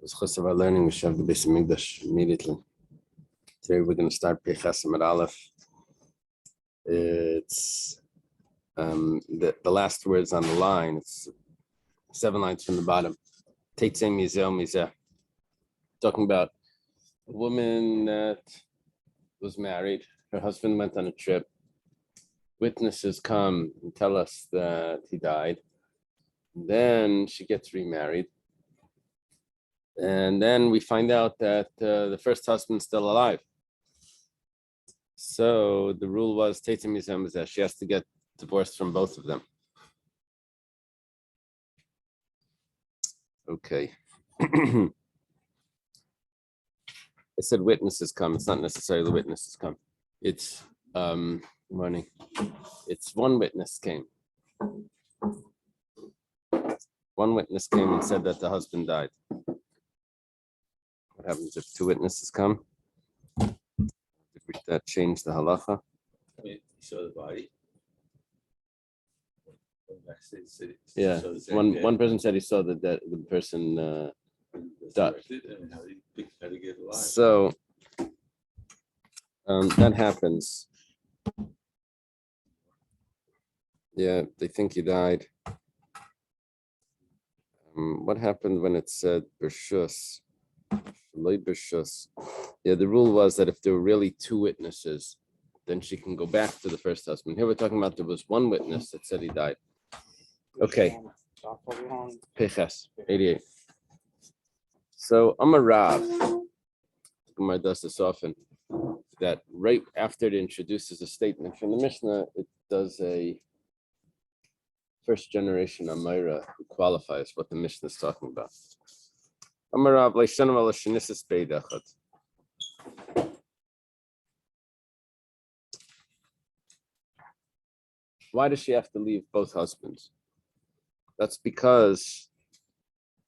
As chus of our learning, we should have the Beis Hamikdash immediately. Today we're going to start Peichas Amud Aleph. It's the last words on the line. It's 7 lines from the bottom. Teitzei mizeh mizeh. Talking about a woman that was married. Her husband went on a trip. Witnesses come and tell us that he died. Then she gets remarried. And then we find out that the first husband's still alive. So the rule was Teitzei mizeh mizeh. She has to get divorced from both of them. Okay. I said witnesses come. It's not necessarily witnesses come. It's morning. It's one witness came. One witness came and said that the husband died. What happens if two witnesses come? Did that change the halacha? You saw the body. Yeah, one person said he saw the person died. So that happens. Yeah, they think he died. What happened when it said Bershus? Yeah, the rule was that if there were really two witnesses, then she can go back to the first husband. Here we're talking about there was one witness that said he died. Okay. Peches, 88. So I'm a Rav. Gemara does this often. That right after it introduces a statement from the Mishnah, it does a first generation Amira who qualifies what the Mishnah is talking about. Amarav leishanim ala shenisis beidachad. Why does she have to leave both husbands? That's because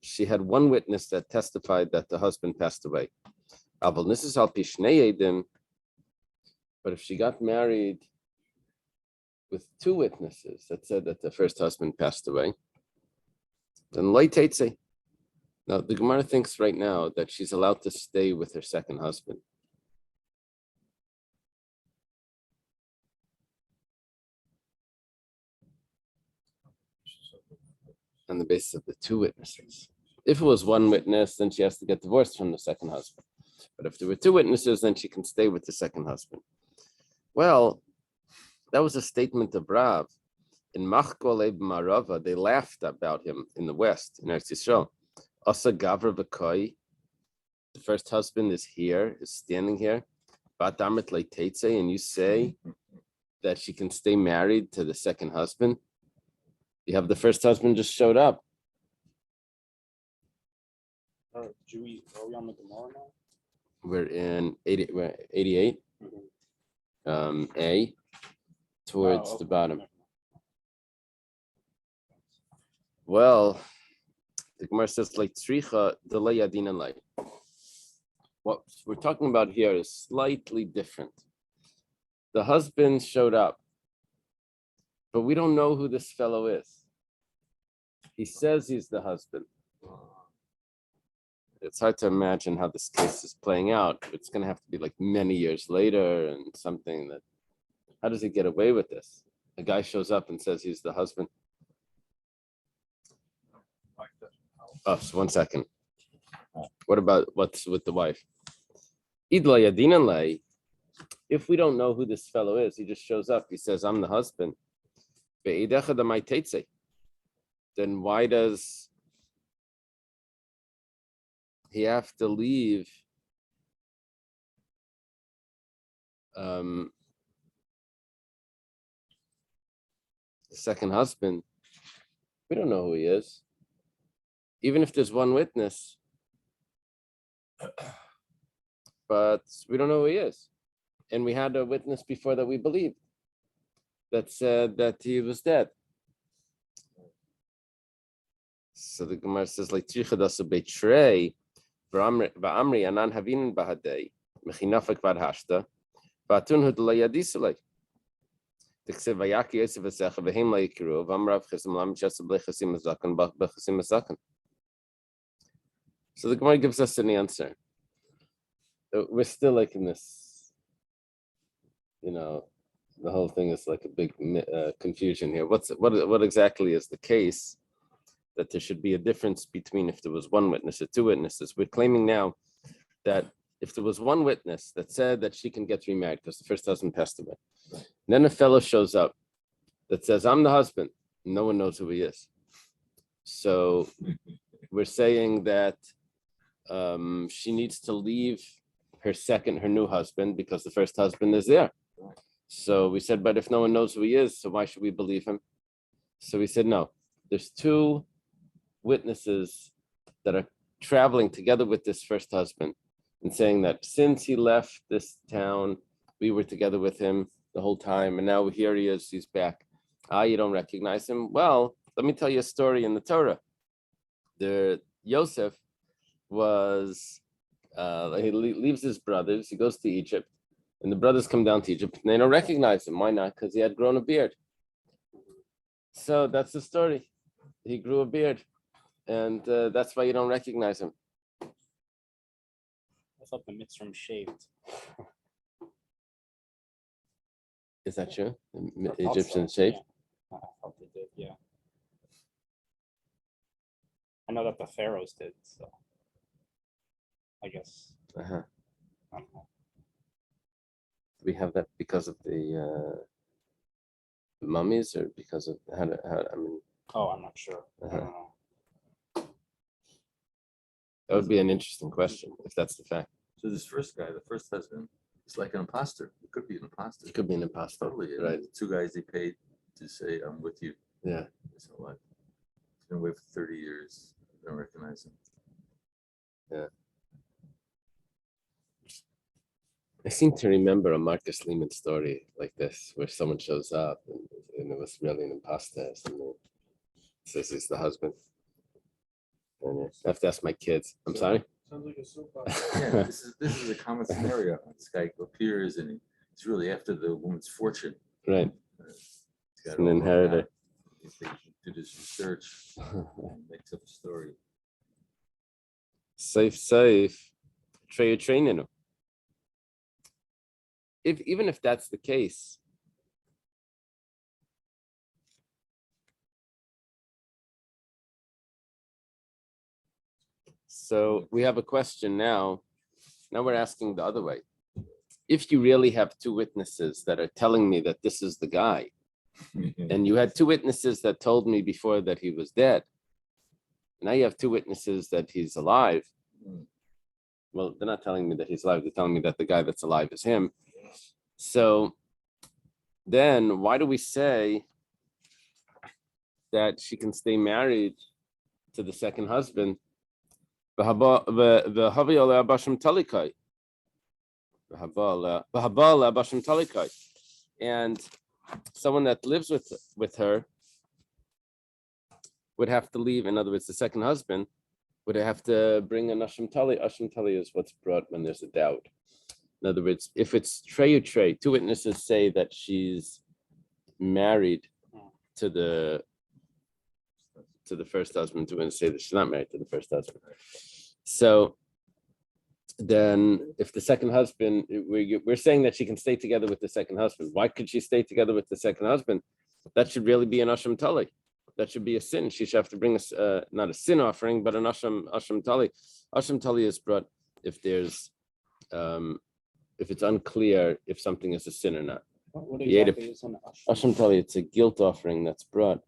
she had one witness that testified that the husband passed away. But if she got married with two witnesses that said that the first husband passed away, then lo teitzei. Now, the Gemara thinks right now that she's allowed to stay with her second husband. On the basis of the two witnesses. If it was one witness, then she has to get divorced from the second husband. But if there were two witnesses, then she can stay with the second husband. Well, that was a statement of Rav. In Machkol Marava, they laughed about him in the West, in Eretz Yisrael. Asa Gavra V'Koi, the first husband is here, is standing here. Bat Amit Leiteitzei, and you say that she can stay married to the second husband. You have the first husband just showed up. Are we on the Gemara now? We're in 88. A towards the bottom. Well, the Gemara says like tzricha delay adin and light. What we're talking about here is slightly different. The husband showed up, but we don't know who this fellow is. He says he's the husband. It's hard to imagine how this case is playing out. It's going to have to be like many years later and something that, how does he get away with this? A guy shows up and says he's the husband. Oh, so 1 second. What about what's with the wife? If we don't know who this fellow is, he just shows up. He says, I'm the husband. Then why does he have to leave the second husband? We don't know who he is. Even if there's one witness, but we don't know who he is. And we had a witness before that we believed that said that he was dead. So the Gemara says, like, Trichadasu betray, Ba'amri anan havin bahadei, Mechinafak vad hashta, Ba'atun hudla yadisulay. Tiksev vayaki yosef v'secha v'hem la yikiru, V'amrav chesim lam chesab lechasim azakan b'chasim azakan. So the Gemara gives us an answer. We're still like in this, the whole thing is like a big confusion here. What exactly is the case that there should be a difference between if there was one witness or two witnesses? We're claiming now that if there was one witness that said that she can get remarried because the first husband passed away, then a fellow shows up that says, I'm the husband. No one knows who he is. So we're saying that she needs to leave her new husband because the first husband is there. So we said, but if no one knows who he is, so why should we believe him? So we said, no, there's two witnesses that are traveling together with this first husband and saying that since he left this town, we were together with him the whole time. And now here he is, he's back. You don't recognize him? Well, let me tell you a story in the Torah. Yosef was, he leaves his brothers, he goes to Egypt, and the brothers come down to Egypt, and they don't recognize him. Why not? Because he had grown a beard. So that's the story. He grew a beard, and that's why you don't recognize him. I thought the Mitzrayim shaved. Is that true? I thought Egyptian so, shape? yeah. I thought they did, yeah. I know that the pharaohs did, so I guess. Uh-huh. I don't know. We have that because of the mummies, or because of how? I mean, Oh, I'm not sure. I Uh-huh. don't know. that would be an interesting question if that's the fact. So this first guy, the first husband, is like an imposter. It could be an imposter. It could be an imposter, Totally. And right? the two guys they paid to say, I'm with you. Yeah. So what? He's been away for 30 years. I don't recognize him. I seem to remember a Marcus Lehman story like this, where someone shows up and it was really an imposter. Something says he's the husband. And I have to ask my kids. I'm sorry. Sounds like a soap Yeah, this is a common scenario. This guy appears and he's really after the woman's fortune. Right. He's got An it all inheritor. out. He did his research and makes up a story. Safe. Training. Even if that's the case, so we have a question now. Now we're asking the other way. If you really have two witnesses that are telling me that this is the guy, and you had two witnesses that told me before that he was dead, now you have two witnesses that he's alive. Well, they're not telling me that he's alive. They're telling me that the guy that's alive is him. So then why do we say that she can stay married to the second husband? And someone that lives with her would have to leave. In other words, the second husband would have to bring an Asham Tali. Asham Tali is what's brought when there's a doubt. In other words, if it's Trey, two witnesses say that she's married to the first husband, two witnesses say that she's not married to the first husband. So then if the second husband, we're saying that she can stay together with the second husband. Why could she stay together with the second husband? That should really be an Asham Tali. That should be a sin. She should have to bring not a sin offering, but an Asham Tali. Asham Tali is brought if there's if it's unclear if something is a sin or not. What exactly is an Asham Tali, it's a guilt offering that's brought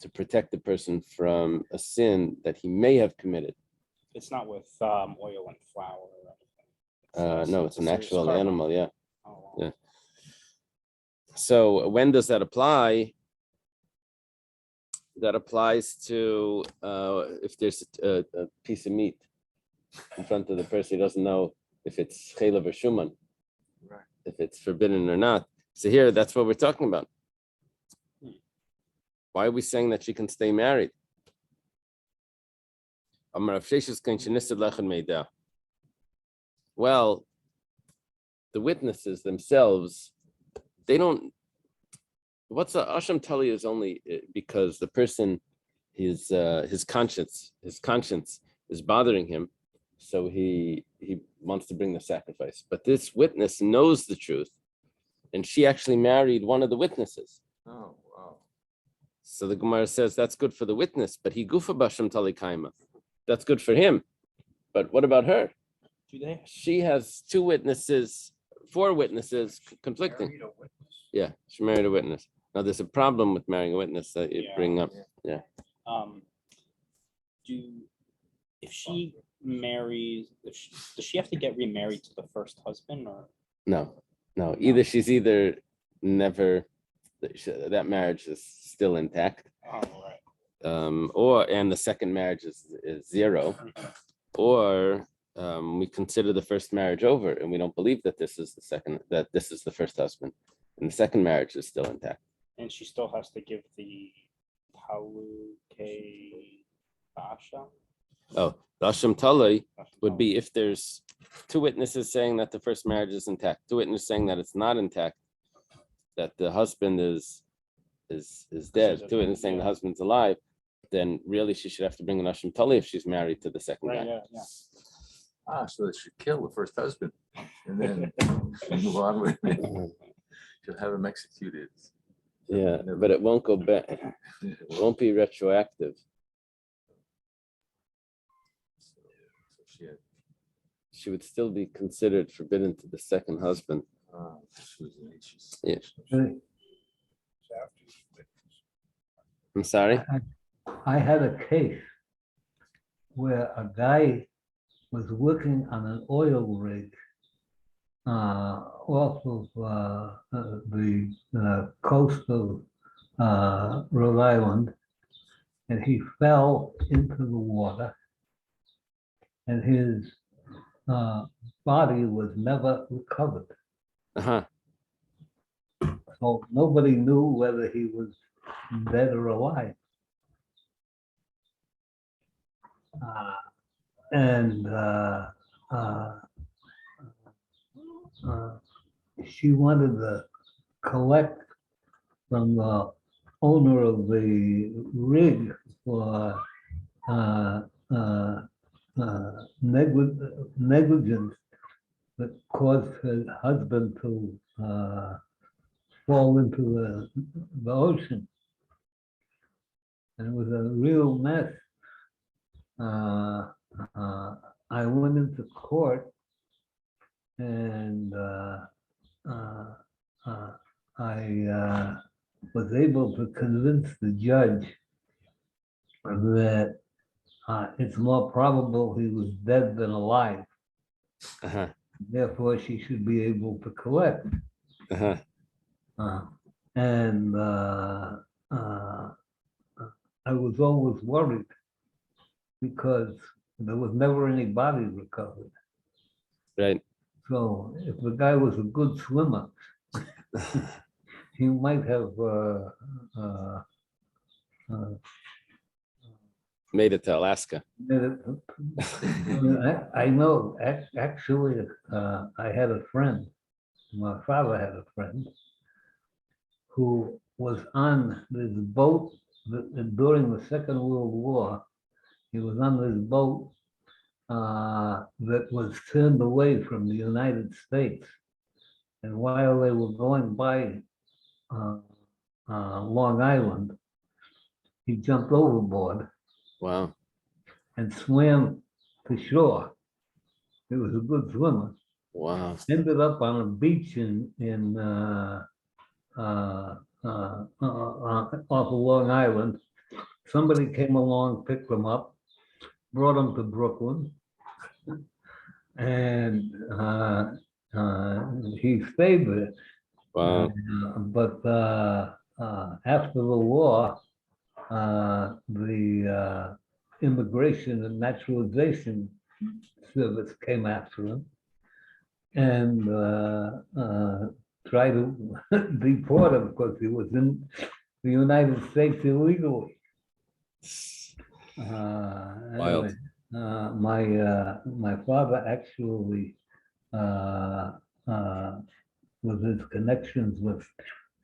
to protect the person from a sin that he may have committed. It's not with oil and flour or anything. No, it's an serious actual karma. animal, yeah. Oh, wow. Yeah. So when does that apply? That applies to if there's a piece of meat in front of the person, he doesn't know if it's chelav or shuman, Right. if it's forbidden or not. So here, that's what we're talking about. Why are we saying that she can stay married? Well, the witnesses themselves, they don't. What's a Asham Tali is only because the person, his conscience is bothering him, So he wants to bring the sacrifice. But this witness knows the truth, and she actually married one of the witnesses. Oh, wow. So the Gemara says that's good for the witness, but he gufa basham tali kaima. That's good for him. But what about her? Do they? She has two witnesses, four witnesses conflicting. Yeah, she married a witness. Now there's a problem with marrying a witness that you Yeah. bring up. If she marries, does she have to get remarried to the first husband, or? No. She's either never, that marriage is still intact, Oh, right. and the second marriage is zero, or we consider the first marriage over, and we don't believe that this is the first husband, and the second marriage is still intact. And she still has to give the Paluke Basha. Oh, the Asham Talai would be if there's two witnesses saying that the first marriage is intact, two witnesses saying that it's not intact, that the husband is dead, two witnesses saying the husband's alive, then really she should have to bring an Asham Talai if she's married to the second Right, guy. Ah, so they should kill the first husband and then move on with it. Should have him executed. Yeah, but it won't go back. It won't be retroactive. She would still be considered forbidden to the second husband. Yeah. I'm sorry? I had a case where a guy was working on an oil rig off of the coast of Rhode Island, and he fell into the water, and his body was never recovered. Uh-huh. So nobody knew whether he was dead or alive. She wanted to collect from the owner of the rig for negligence that caused her husband to fall into the ocean. And it was a real mess. I went into court and I was able to convince the judge that it's more probable he was dead than alive. Uh-huh. Therefore, she should be able to collect. Uh-huh. And I was always worried because there was never any body recovered. Right. So if the guy was a good swimmer, he might have Made it to Alaska. I know, actually, I had a friend, my father had a friend who was on this boat during the Second World War. He was on this boat that was turned away from the United States. And while they were going by Long Island, he jumped overboard. Wow. And swam to shore. He was a good swimmer. Wow. Ended up on a beach off of Long Island. Somebody came along, picked him up, brought him to Brooklyn, and he stayed there. Wow. But after the war, the Immigration and Naturalization Service came after him and tried to deport him because he was in the United States illegally. Wild. My father actually, with his connections with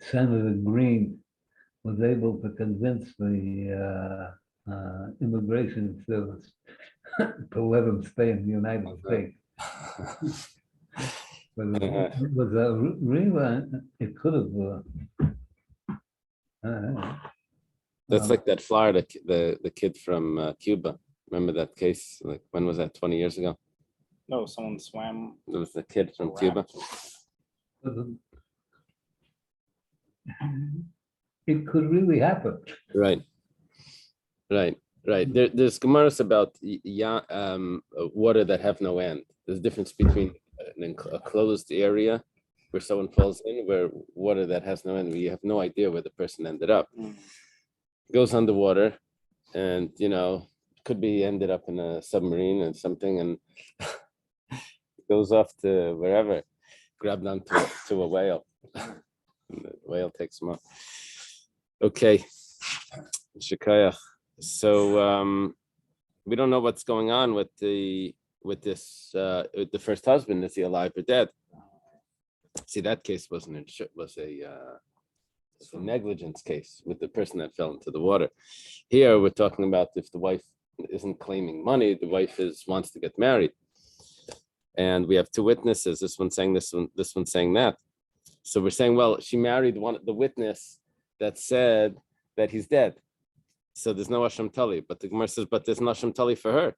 Senator Green, was able to convince the immigration service to let him stay in the United States. But it was a real, it could have. That's like that Florida, the kid from Cuba. Remember that case? Like, when was that? 20 years ago? No, someone swam. It was the kid from Cuba. It could really happen. Right. There's gemaras about water that have no end. There's a difference between a closed area where someone falls in, where water that has no end, where you have no idea where the person ended up. Goes underwater, and could be ended up in a submarine and something, and goes off to wherever, grabbed onto to a whale. And the whale takes him up. Okay, Shikayach. So we don't know what's going on with the first husband. Is he alive or dead? See, that case was a negligence case with the person that fell into the water. Here we're talking about if the wife isn't claiming money, the wife wants to get married. And we have two witnesses, this one saying this one saying that. So we're saying, well, she married the witness that said that he's dead. So there's no Hashem Tali. But the Gemara says, but there's no Hashem Tali for her.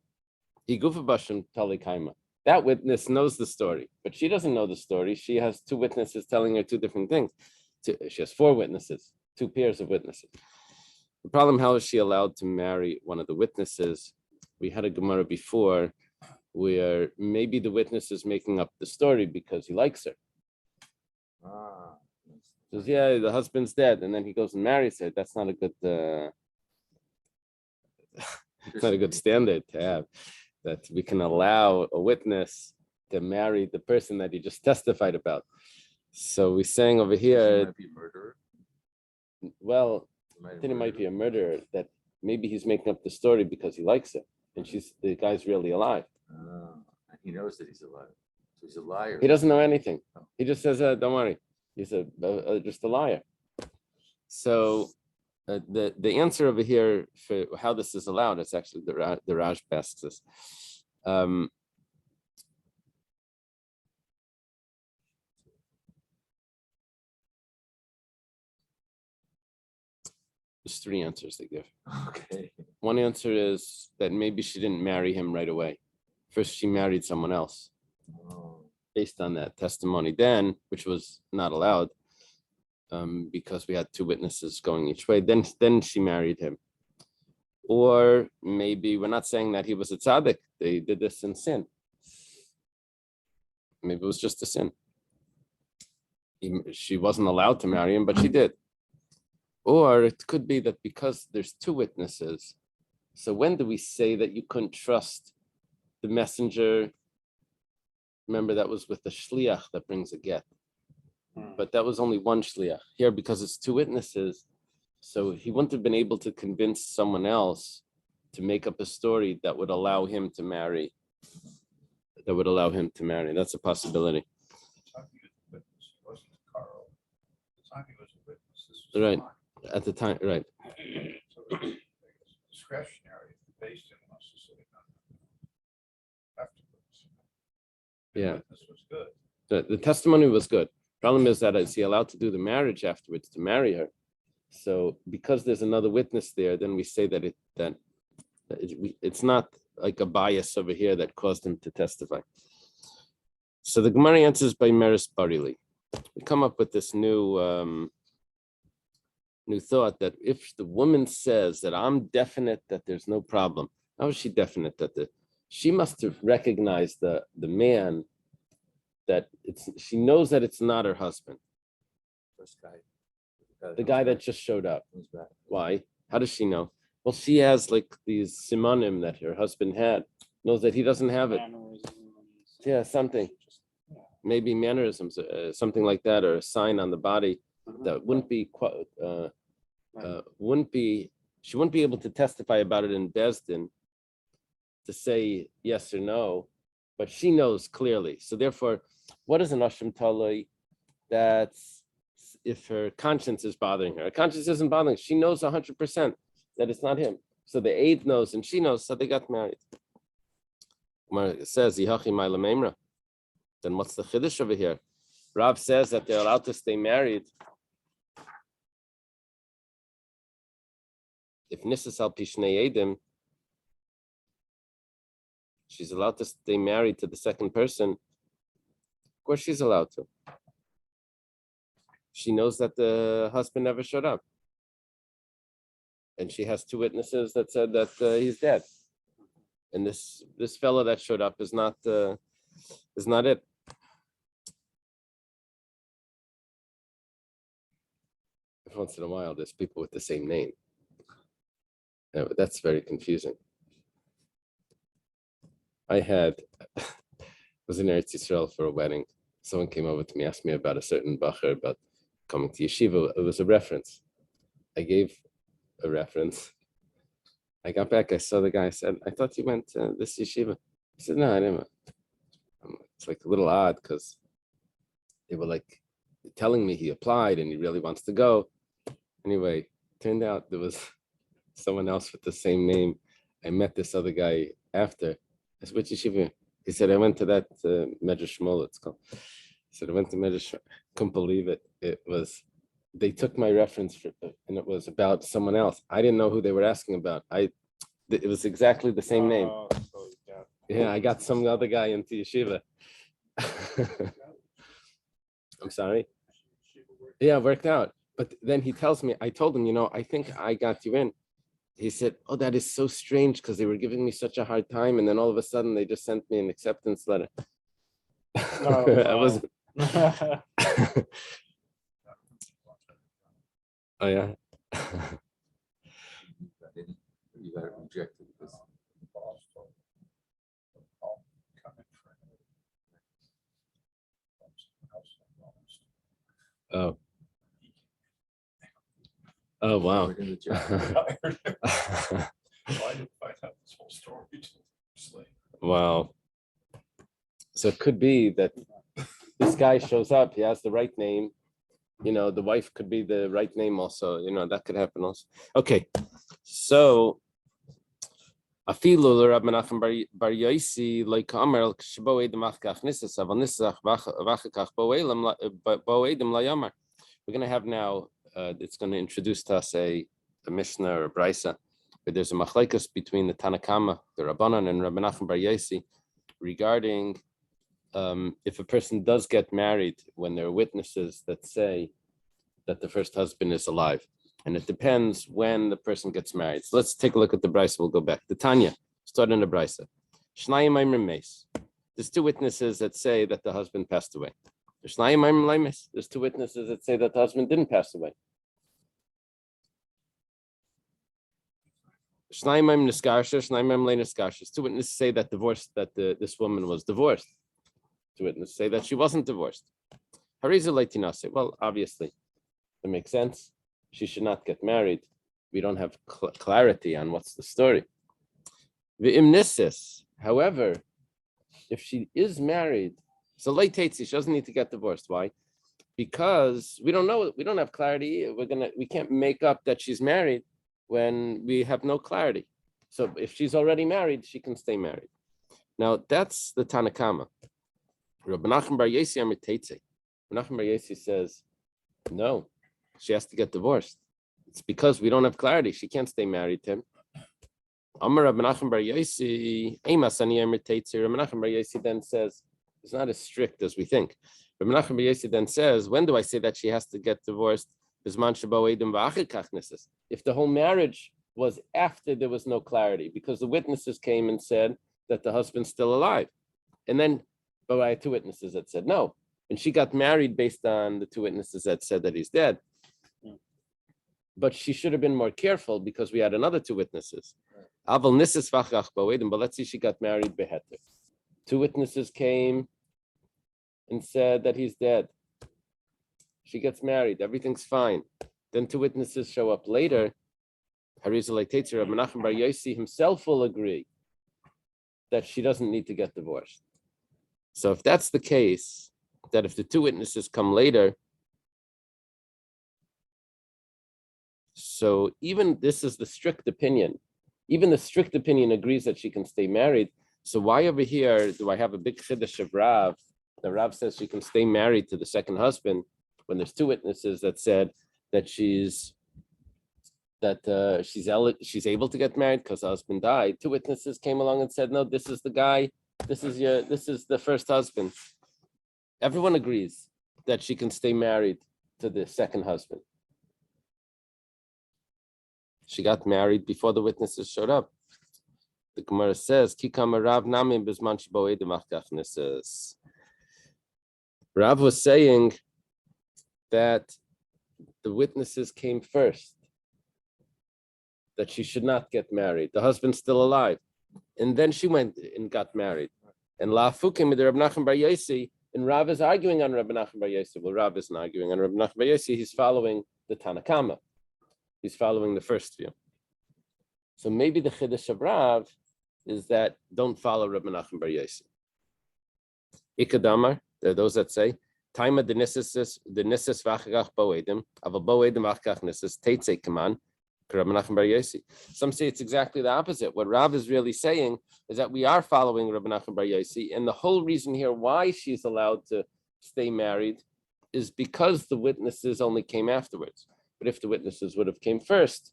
That witness knows the story, but she doesn't know the story. She has two witnesses telling her two different things. She has four witnesses, two pairs of witnesses. The problem, how is she allowed to marry one of the witnesses? We had a Gemara before where maybe the witness is making up the story because he likes her. Says, yeah, the husband's dead, and then he goes and marries her. That's not a good it's not a good standard to have, that we can allow a witness to marry the person that he just testified about. So we're saying over here, Might be a murderer. well, then it might be a murderer, that maybe he's making up the story because he likes her, and the guy's really alive. He knows that he's alive. So he's a liar. He doesn't know anything. He just says, don't worry. He's just a liar. So the answer over here for how this is allowed, it's actually the Raj asks this. There's three answers they give. Okay. One answer is that maybe she didn't marry him right away. First, she married someone else. Based on that testimony then, which was not allowed, because we had two witnesses going each way, then she married him. Or maybe we're not saying that he was a tzaddik. They did this in sin. Maybe it was just a sin. She wasn't allowed to marry him, but she did. Or it could be that because there's two witnesses, so when do we say that you couldn't trust the messenger? Remember, that was with the shliach that brings a get. But that was only one shliach. Here, because it's two witnesses, so he wouldn't have been able to convince someone else to make up a story that would allow him to marry. That's a possibility. Right. At the time, right. Discretionary, based in us to say afterwards. Yeah. This was good. The testimony was good. Problem is that is he allowed to do the marriage afterwards to marry her? So because there's another witness there, then we say that it's not like a bias over here that caused him to testify. So the Gemara answers by Meres Barili. We come up with this new thought that if the woman says that I'm definite that there's no problem, how is she definite that she must have recognized the man, that she knows that it's not her husband. First guy. The guy that just showed up. Comes back. Why? How does she know? Well, she has like these simonim that her husband had, knows that he doesn't have it. Yeah, something. Maybe mannerisms, something like that, or a sign on the body that she wouldn't be able to testify about it in Bezdin to say yes or no, but she knows clearly. So therefore, what is an Ashram Talai? That's if her conscience is bothering her. Her conscience isn't bothering her. She knows 100% that it's not him. So the aide knows and she knows, so they got married. It says, "Yihachi ma'ila meimra." Then what's the chiddush over here? Rav says that they're allowed to stay married if Nisas al Pishnei Edim, she's allowed to stay married to the second person. Of course, she's allowed to. She knows that the husband never showed up, and she has two witnesses that said that he's dead. And this fellow that showed up is not it. Every once in a while, there's people with the same name. That's very confusing. I was in Eretz Yisrael for a wedding. Someone came over to me, asked me about a certain bacher, about coming to yeshiva. It was a reference. I gave a reference. I got back, I saw the guy, I said, "I thought you went to this yeshiva." He said, "No, I didn't." It's like a little odd because they were like telling me he applied and he really wants to go. Anyway, turned out there was someone else with the same name. I met this other guy after. I said, "Which yeshiva?" He said, "I went to that Medrash Shmuel, it's called." He said, "I went to Medrash." Couldn't believe it. They took my reference and it was about someone else. I didn't know who they were asking about. It was exactly the same name. So, yeah. Yeah, I got some other guy into yeshiva. I'm sorry. Yeah, it worked out. But then he tells me, I told him, I think I got you in. He said, "Oh, that is so strange because they were giving me such a hard time. And then all of a sudden they just sent me an acceptance letter." I was. Oh, yeah. You got it rejected because Oh. Oh, wow. we're in the job. I didn't find out this whole story till just later. Wow. So it could be that this guy shows up, he has the right name. The wife could be the right name also. That could happen also. Okay. So Afilu Rab Menachem Bar Yosi like Amar Shbo Edem Achkach Nisas Aval Nisach Vachakach Bo Edem Layamar. We're going to have now, it's going to introduce to us a Mishnah or a Brisa, where there's a machlekes between the Tanakama, the Rabbanan, and Rab Menachem Bar Yosi regarding if a person does get married when there are witnesses that say that the first husband is alive. And it depends when the person gets married. So let's take a look at the Brisa. We'll go back. The Tanya, start in the Brisa. Shnayim Aimer Meis. There's two witnesses that say that the husband passed away. There's two witnesses that say that the husband didn't pass away. Two witnesses say that this woman was divorced. Two witnesses say that she wasn't divorced. Well, obviously, it makes sense. She should not get married. We don't have clarity on what's the story. However, if she is married, so she doesn't need to get divorced. Why? Because we don't know. We don't have clarity. We can't make up that she's married when we have no clarity. So if she's already married, she can stay married. Now that's the Tanakama. Rabbi Menachem Bar Yosi Amar Teitze. Menachem Bar Yosi says, no, she has to get divorced. It's because we don't have clarity. She can't stay married to him. Amar Rabbi Menachem Bar Yosi, Eimas Ani Amar Teitze. Rabbi Menachem Bar Yosi then says, it's not as strict as we think. Rabbi Menachem Bar Yosi then says, when do I say that she has to get divorced? If the whole marriage was after there was no clarity, because the witnesses came and said that the husband's still alive. And then, but I had two witnesses that said no. And she got married based on the two witnesses that said that he's dead. But she should have been more careful because we had another two witnesses. But let's see, she got married beheter. Two witnesses came and said that he's dead. She gets married, everything's fine. Then two witnesses show up later. Menachem Bar Yosi himself will agree that she doesn't need to get divorced. So if that's the case, that if the two witnesses come later, so even this is the strict opinion, Even the strict opinion agrees that she can stay married. So why over here do I have a big chiddush of Rav? The Rav says she can stay married to the second husband when there's two witnesses that said that she's able to get married because her husband died. Two witnesses came along and said, no, this is the guy. This is the first husband. Everyone agrees that she can stay married to the second husband. She got married before the witnesses showed up. The Gemara says, Kikama Rav Namim Bizman Shiboed Machkachneses. Rav was saying that the witnesses came first, that she should not get married. The husband's still alive. And then she went and got married. And La Fukim with Reb Nachman Bar Yossi, and Rav is arguing on Reb Nachman Bar Yossi. Well, Rav isn't arguing on Reb Nachman Bar Yossi. He's following the Tanakama. He's following the first view. So maybe the Chiddush of Rav is that don't follow Reb Nachman Bar Yossi. Ikadamar, there are those that say, Taima the Nisses v'achagach boedim, aval boedim achagach nisses, teitze kaman, Reb Nachman Bar Yossi. Some say it's exactly the opposite. What Rav is really saying is that we are following Reb Nachman Bar Yossi, and the whole reason here why she's allowed to stay married is because the witnesses only came afterwards. But if the witnesses would have came first,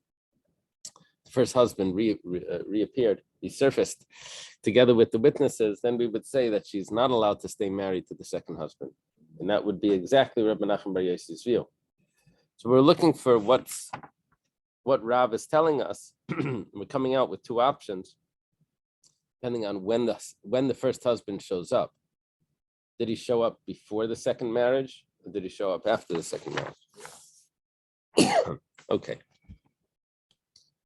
the first husband reappeared, he surfaced together with the witnesses, then we would say that she's not allowed to stay married to the second husband. And that would be exactly Rabbi Nachman Bar Yossi's view. So we're looking for what Rav is telling us. We're coming out with two options, depending on when the first husband shows up. Did he show up before the second marriage, or did he show up after the second marriage? Okay.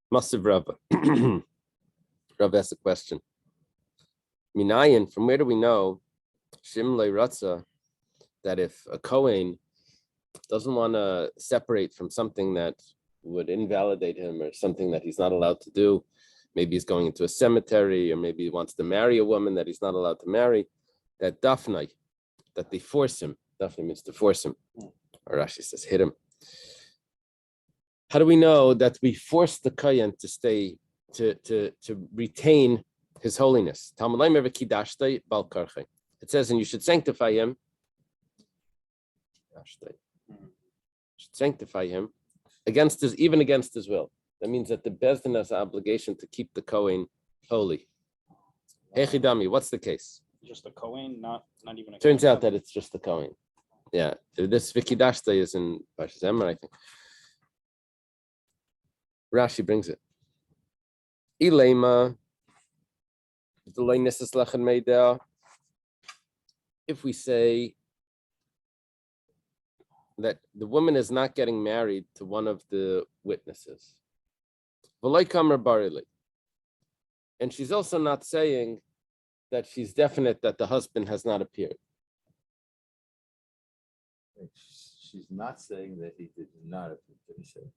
Massive Rav. Rav asked a question. Minayin, from where do we know Shimlei Ratza that if a Kohen doesn't want to separate from something that would invalidate him or something that he's not allowed to do, maybe he's going into a cemetery, or maybe he wants to marry a woman that he's not allowed to marry, that dafnai, that they force him. Dafnai means to force him. Or Rashi says hit him. How do we know that we force the Kohen to stay, to retain his holiness? It says, and you should sanctify him. Should sanctify him even against his will. That means that the Beis Din has an obligation to keep the Kohen holy. Hechidami, what's the case? Just a Kohen, not even a Turns out that it's just the Kohen. Yeah, this Vikidashta is in Parshas Emor, I think. Rashi brings it. Ilema, if we say that the woman is not getting married to one of the witnesses, and she's also not saying that she's definite that the husband has not appeared. She's not saying that he did not appear. Did he say?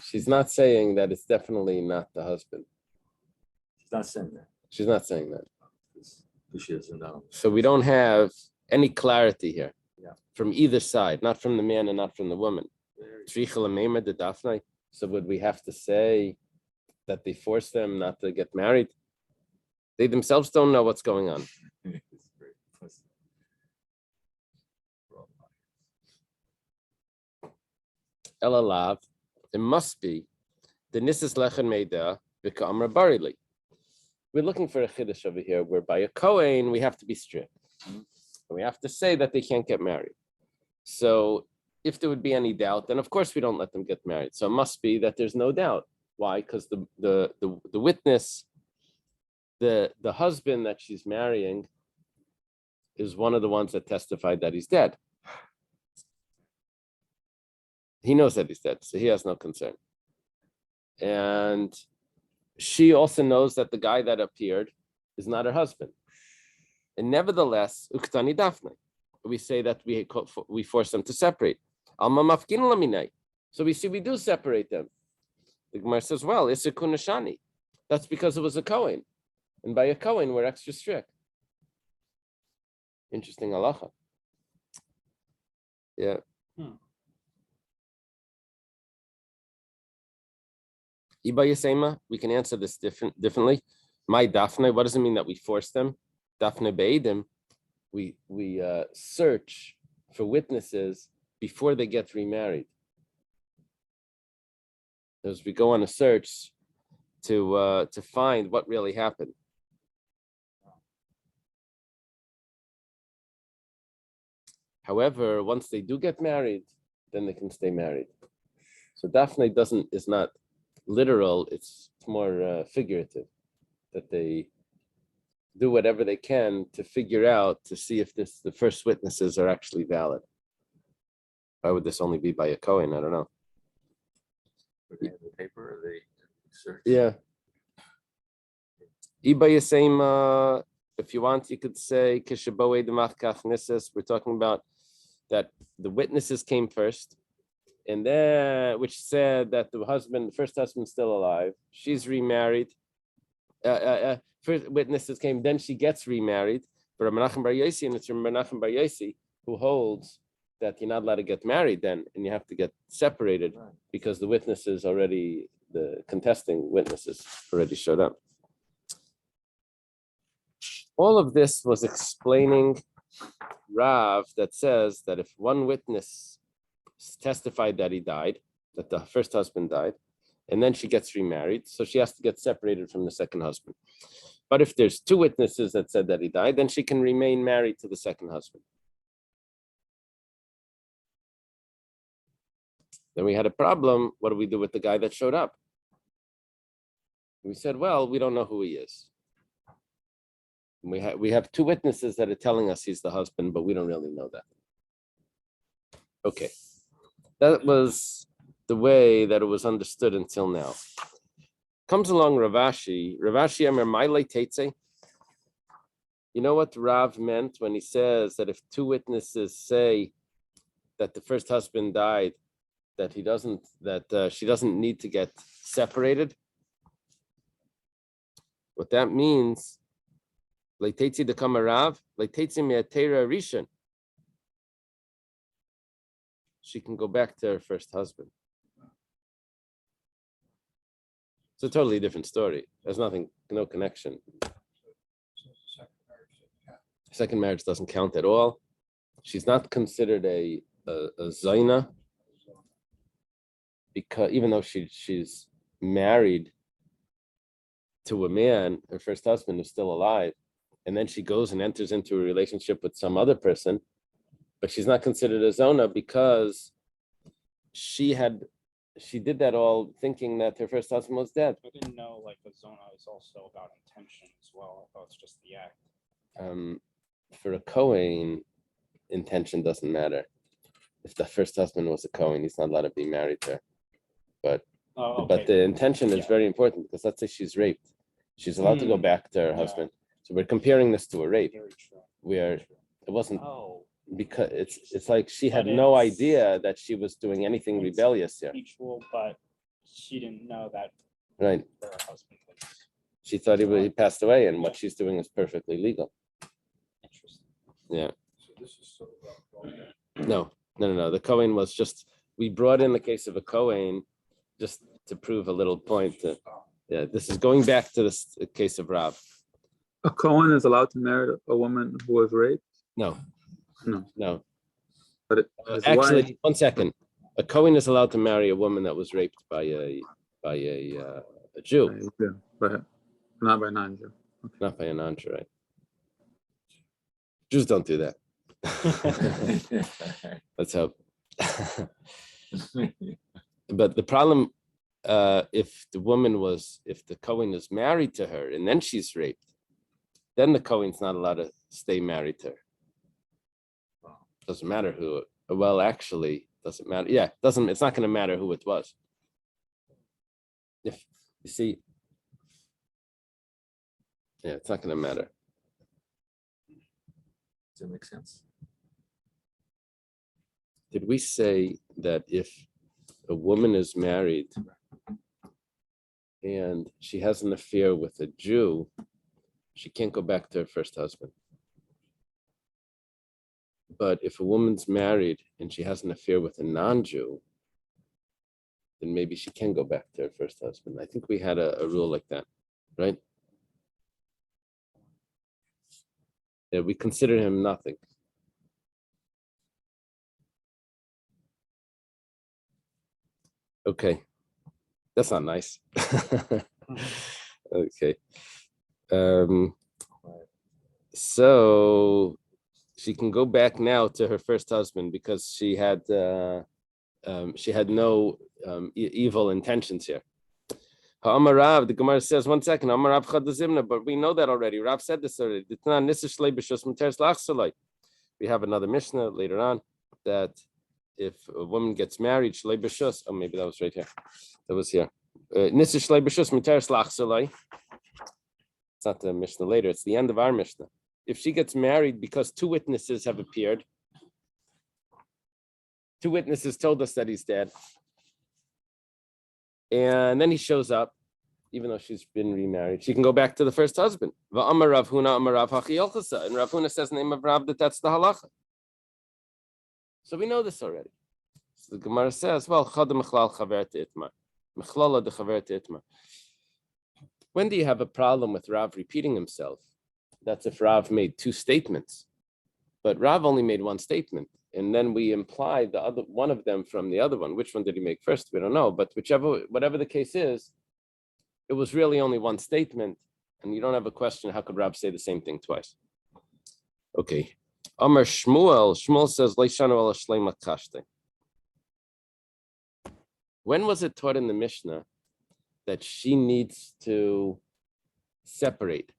She's not saying that it's definitely not the husband. She's not saying that. She's not saying that. Because she doesn't know. So we don't have any clarity here from either side, not from the man and not from the woman. So would we have to say that they force them not to get married? They themselves don't know what's going on. Elalav, it must be the Nisas Lechen Meida V'Ka'amra Barili. We're looking for a chiddush over here, whereby a Kohen we have to be strict. And we have to say that they can't get married. So if there would be any doubt, then of course we don't let them get married. So it must be that there's no doubt. Why? Because the witness, the husband that she's marrying, is one of the ones that testified that he's dead. He knows that he's dead, so he has no concern. And she also knows that the guy that appeared is not her husband. And nevertheless, uktani dafne, we say that we force them to separate. Alma mafkin laminai. So we see we do separate them. The Gemara says, well, it's a kunashani. That's because it was a Kohen. And by a Kohen, we're extra strict. Interesting halacha. Yeah. Iba Yasema, we can answer this differently. My Daphne, what does it mean that we force them? Daphne Be'edim, we search for witnesses before they get remarried. As we go on a search to find what really happened. However, once they do get married, then they can stay married. So Daphne is not literal, it's more figurative, that they do whatever they can to figure out, to see if the first witnesses are actually valid. Why would this only be by a Kohen? I don't know. Would they have the paper or they search? Yeah. Iba if you want, you could say Kishaboe Demach Kach Nisses. We're talking about that the witnesses came first, and then which said that the first husband's still alive. She's remarried. First witnesses came, then she gets remarried. But Menachem Bar Yossi, and it's Menachem Bar Yossi who holds that you're not allowed to get married then, and you have to get separated because the witnesses already, the contesting witnesses already showed up. All of this was explaining Rav that says that if one witness testified that he died, that the first husband died, and then she gets remarried, so she has to get separated from the second husband. But if there's two witnesses that said that he died, then she can remain married to the second husband. Then we had a problem. What do we do with the guy that showed up? We said, well, we don't know who he is. We have two witnesses that are telling us he's the husband, but we don't really know that. Okay. That was the way that it was understood until now. Comes along Ravashi. Ravashi Amar Maile Teitze. You know what Rav meant when he says that if two witnesses say that the first husband died, that she doesn't need to get separated? What that means, Leiteitzi de Kamarav, Leiteitzi Me'atera Rishon. She can go back to her first husband. It's a totally different story. There's no connection. Second marriage doesn't count at all. She's not considered a Zaina, because even though she's married to a man, her first husband is still alive, and then she goes and enters into a relationship with some other person, but she's not considered a Zona because she did that all thinking that her first husband was dead. I didn't know like the zona is also about intention as well. I thought it's just the act. For a Kohen, intention doesn't matter. If the first husband was a Kohen, he's not allowed to be married to her. But the intention is very important, because let's say she's raped. She's allowed to go back to her husband. So we're comparing this to a rape, Very true. where it wasn't, Oh, because it's like she had no idea that she was doing anything rebellious here. mutual, but she didn't know that Right. her husband was She thought he passed away, and what she's doing is perfectly legal. interesting. Yeah. So this is sort of No. The Kohen was just, we brought in the case of a Kohen just to prove a little point. Yeah, this is going back to this case of Rav. A Cohen is allowed to marry a woman who was raped? No. No. But his Actually, wife, 1 second. A Kohen is allowed to marry a woman that was raped by a Jew, but not by non-Jew. not by a non-Jew, right? Jews don't do that. Let's hope. But the problem, if the Kohen is married to her and then she's raped, then the Kohen's not allowed to stay married to her. Doesn't matter who. Well, actually, doesn't matter. Yeah, doesn't. It's not going to matter who it was. If you see, yeah, it's not going to matter. Does that make sense? Did we say that if a woman is married and she has an affair with a Jew, she can't go back to her first husband? But if a woman's married and she has an affair with a non-Jew, then maybe she can go back to her first husband. I think we had a rule like that, right? Yeah, we consider him nothing. Okay, that's not nice. Okay. So she can go back now to her first husband because she had no evil intentions here. Rav, the Gemara says, 1 second, Rav Chadazimna, but we know that already. Rav said this already. We have another Mishnah later on that if a woman gets married, it's maybe that was right here. That was here. It's not the Mishnah later, it's the end of our Mishnah. If she gets married because 2 witnesses have appeared, 2 witnesses told us that he's dead, and then he shows up, even though she's been remarried, she can go back to the first husband. And Rav Huna says in the name of Rav that's the halacha. So we know this already. So the Gemara says, well, when do you have a problem with Rav repeating himself? That's if Rav made 2 statements, but Rav only made 1 statement, and then we imply the other one of them from the other one. Which one did he make first? We don't know, but whatever the case is, it was really only 1 statement, and you don't have a question. How could Rav say the same thing twice? Okay. Amar Shmuel says, when was it taught in the Mishnah that she needs to separate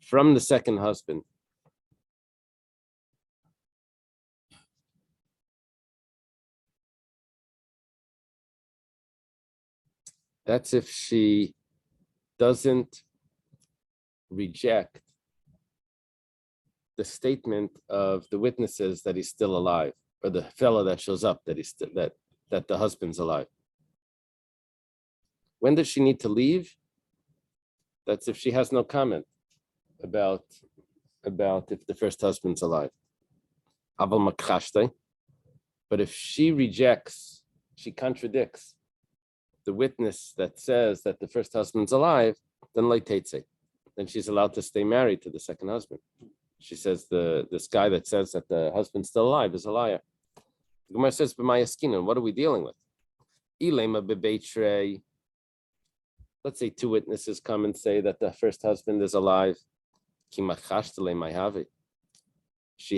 from the second husband? That's if she doesn't reject the statement of the witnesses that he's still alive, or the fellow that shows up that he's that the husband's alive. When does she need to leave? That's if she has no comment about if the first husband's alive. But if she rejects, she contradicts the witness that says that the first husband's alive, then she's allowed to stay married to the second husband. She says this guy that says that the husband's still alive is a liar. The Gemara says, what are we dealing with? Let's say 2 witnesses come and say that the first husband is alive. She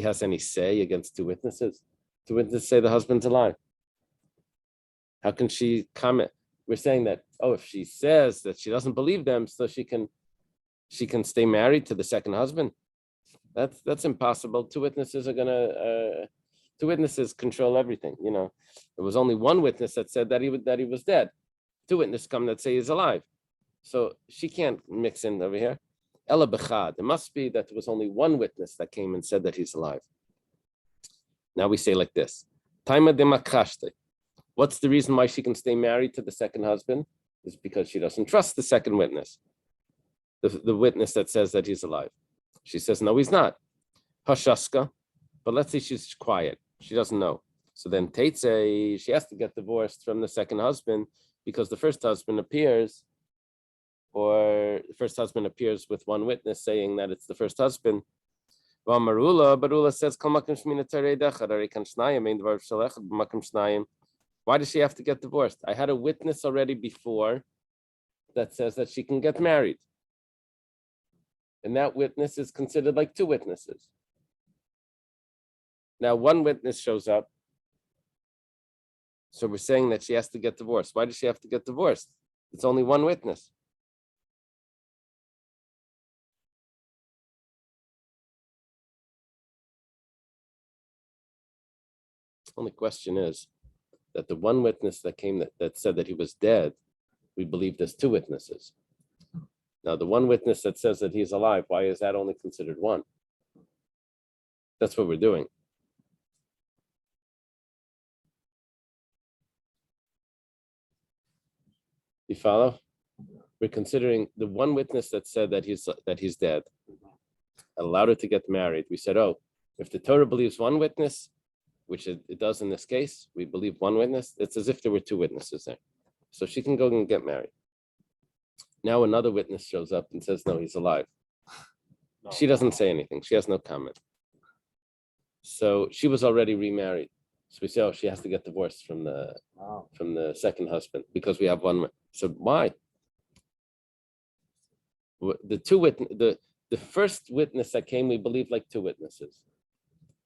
has any say against 2 witnesses? 2 witnesses say the husband's alive. How can she comment? We're saying that, if she says that she doesn't believe them, so she can stay married to the second husband. That's impossible. 2 witnesses are gonna 2 witnesses control everything. There was only 1 witness that said that he was dead. 2 witnesses come that say he's alive. So she can't mix in over here. Ella bechad. It must be that there was only 1 witness that came and said that he's alive. Now we say like this. Taima de makashte. What's the reason why she can stay married to the second husband? Is because she doesn't trust the second witness, the witness that says that he's alive. She says, no, he's not. Hashaska. But let's say she's quiet. She doesn't know. So then Teitze, she has to get divorced from the second husband because the first husband appears, or the first husband appears with 1 witness saying that it's the first husband. Barula says, why does she have to get divorced? I had a witness already before that says that she can get married. And that witness is considered like 2 witnesses. Now 1 witness shows up. So we're saying that she has to get divorced. Why does she have to get divorced? It's only 1 witness. Only question is that the 1 witness that came that said that he was dead, we believe there's 2 witnesses. Now, the 1 witness that says that he's alive, why is that only considered 1? That's what we're doing. You follow? We're considering the 1 witness that said that he's dead, allowed her to get married. We said, if the Torah believes 1 witness, which it does in this case, we believe one witness, it's as if there were two witnesses there. So she can go and get married. Now another witness shows up and says, no, he's alive. She doesn't say anything. She has no comment. So she was already remarried. So we say, oh, she has to get divorced from the second husband because we have one. So why? The first witness that came, we believe like two witnesses.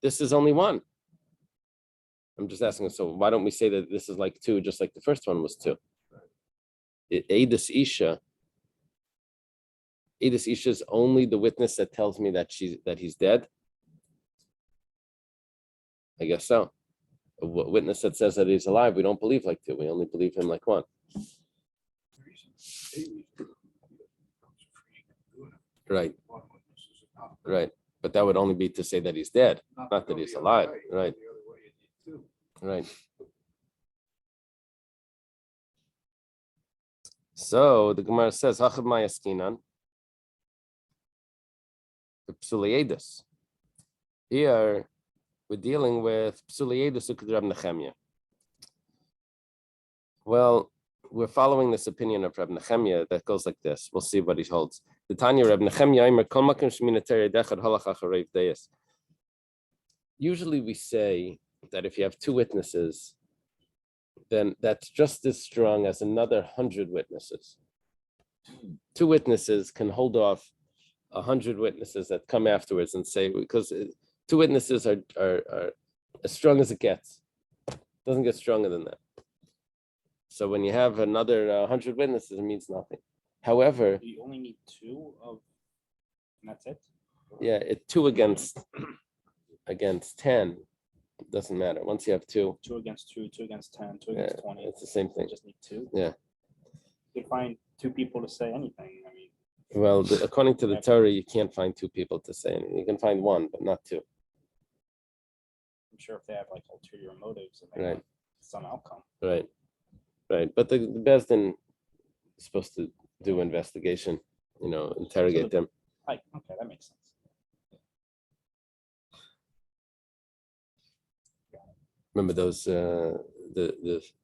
This is only one. I'm just asking, so why don't we say that this is like two, just like the first one was two? Eidus Isha is only the witness that tells me that he's dead. I guess so. A witness that says that he's alive, we don't believe like two. We only believe him like one. Right. Right. But that would only be to say that he's dead, not that he's alive. Right. Right. So the Gemara says, Hachad Mayaskinan, the Psuliadus. Here we're dealing with Psuliadus Ukad Rab Nechemia. Well, we're following this opinion of Rab Nechemia that goes like this. We'll see what he holds. The Tanya Rab Nechemia Aimer Kol Makom Shemina Terei Dechad Halach Achareiv Deis. Usually we say that if you have two witnesses, then that's just as strong as another 100 witnesses. Two witnesses can hold off 100 witnesses that come afterwards and say, because two witnesses are as strong as it gets. Doesn't get stronger than that. So when you have another 100 witnesses, it means nothing. However, You only need two of, and that's it. yeah, two against 10 doesn't matter. Once you have two, 2 against 2, 2 against 10, 2 against 20. it's the same You thing. just need 2. Yeah. You can find 2 people to say anything. I mean, Well, according to the Torah, you can't find 2 people to say anything. You can find 1, but not 2. I'm sure if they have like ulterior motives and they Right. want some outcome. Right. Right. But the Beis Din is supposed to do investigation, interrogate them. Like, okay, that makes sense. Remember those these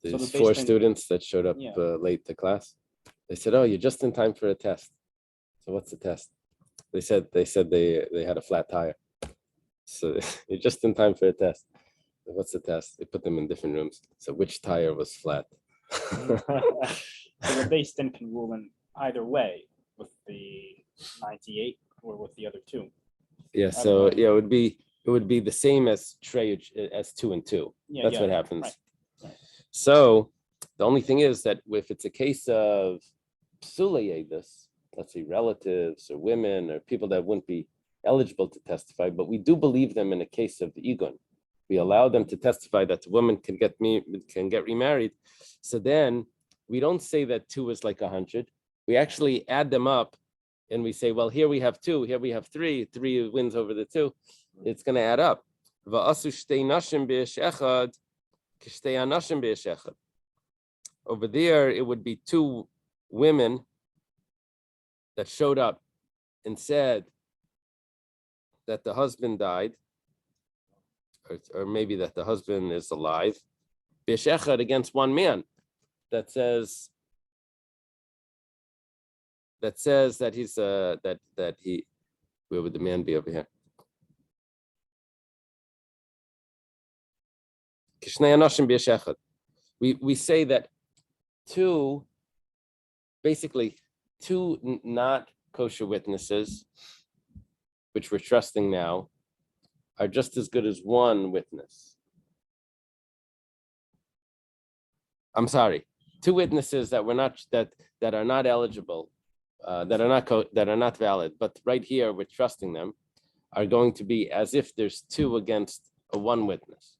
the 4 Beis Din- students that showed up Yeah. late to class? They said, "Oh, you're just in time for a test." So what's the test? They said they had a flat tire. So you're just in time for a test. What's the test? They put them in different rooms. So which tire was flat? So the Beis Din can rule in either way with the 98 or with the other 2. Yeah. So yeah, it would be the same as Trey as 2 and 2. Yeah, That's yeah, what happens. right. So the only thing is that if it's a case of psulayedus, let's say relatives or women or people that wouldn't be eligible to testify, but we do believe them in a case of igun. We allow them to testify that the woman can get remarried. So then we don't say that 2 is like 100. We actually add them up and we say, well, here we have 2, here we have 3. 3 wins over the 2. It's going to add up. Over there, it would be 2 women that showed up and said that the husband died, or maybe that the husband is alive, b'shechad against 1 man that says that he's that he, where would the man be over here? We say that 2, basically 2 not kosher witnesses, which we're trusting now, are just as good as 1 witness. I'm sorry, 2 witnesses that are not eligible, that are not valid, but right here we're trusting them, are going to be as if there's 2 against a 1 witness.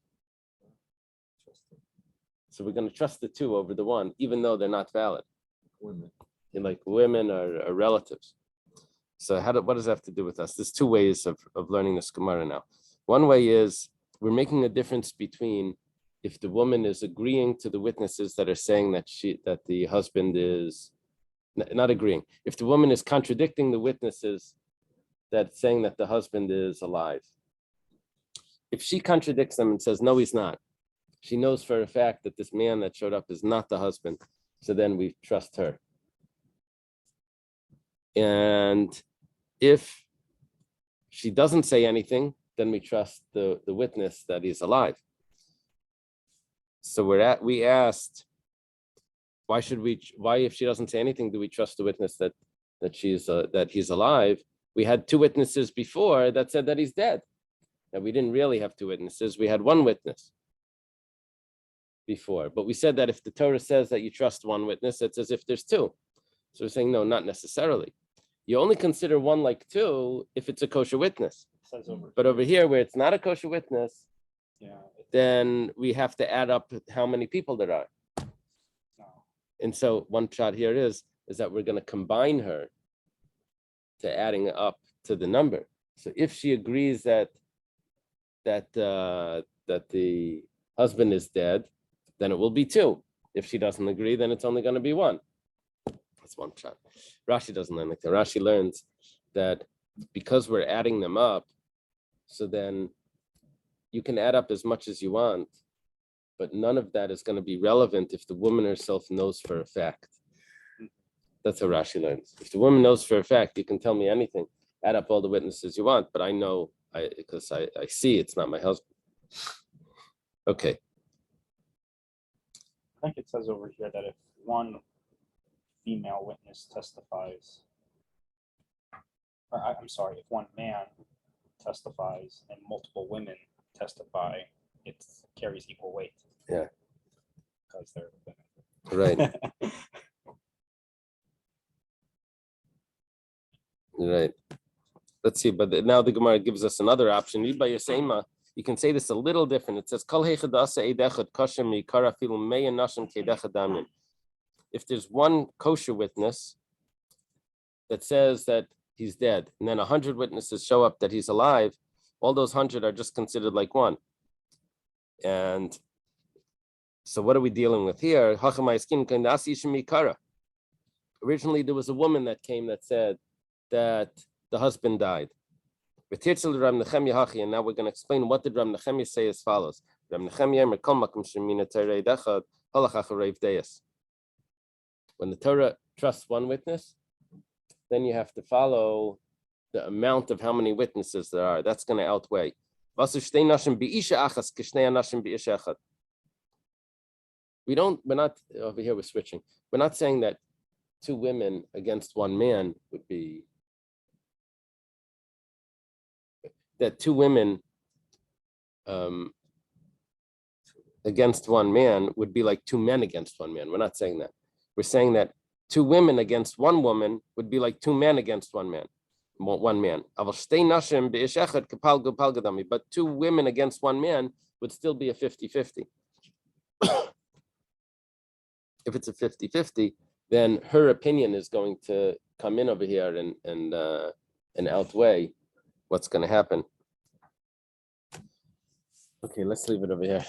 So we're going to trust the 2 over the 1, even though they're not valid. Women. Like women or relatives. So what does that have to do with us? There's 2 ways of learning this Gemara now. One way is we're making a difference between if the woman is agreeing to the witnesses that are saying that the husband is not agreeing. If the woman is contradicting the witnesses that saying that the husband is alive. If she contradicts them and says, no, he's not, she knows for a fact that this man that showed up is not the husband. So then we trust her. And if she doesn't say anything, then we trust the witness that he's alive. So we asked, why if she doesn't say anything, do we trust the witness that he's alive? We had two witnesses before that said that he's dead. Now we didn't really have two witnesses. We had one witness before, but we said that if the Torah says that you trust one witness, it's as if there's two. So we're saying, no, not necessarily. You only consider one like two if it's a kosher witness. But over here, where it's not a kosher witness, then we have to add up how many people there are. And so one shot here is that we're going to combine her to adding up to the number. So if she agrees that the husband is dead, then it will be two. If she doesn't agree, then it's only going to be one. That's one shot. Rashi doesn't learn like that. Rashi learns that because we're adding them up, so then you can add up as much as you want, but none of that is going to be relevant if the woman herself knows for a fact. That's how Rashi learns. If the woman knows for a fact, you can tell me anything, add up all the witnesses you want, but I know because I see it's not my husband. Okay. I think it says over here that if one female witness testifies, or I'm sorry, if one man testifies and multiple women testify, it carries equal weight. Yeah. Because they're Right. Right. Let's see, but now the Gemara gives us another option. Read by your Seima. You can say this a little different. It says, if there's one kosher witness that says that he's dead, and then 100 witnesses show up that he's alive, all those 100 are just considered like one. And so what are we dealing with here? Originally, there was a woman that came that said that the husband died. And now we're going to explain what did Rav Nechemia say as follows. When the Torah trusts one witness, then you have to follow the amount of how many witnesses there are. That's going to outweigh. We're not, over here we're switching. We're not saying that two women against one man would be, that two women against one man would be like two men against one man. We're not saying that. We're saying that two women against one woman would be like two men against one man. But two women against one man would still be a 50-50. If it's a 50-50, then her opinion is going to come in over here and outweigh what's going to happen. Okay, let's leave it over here.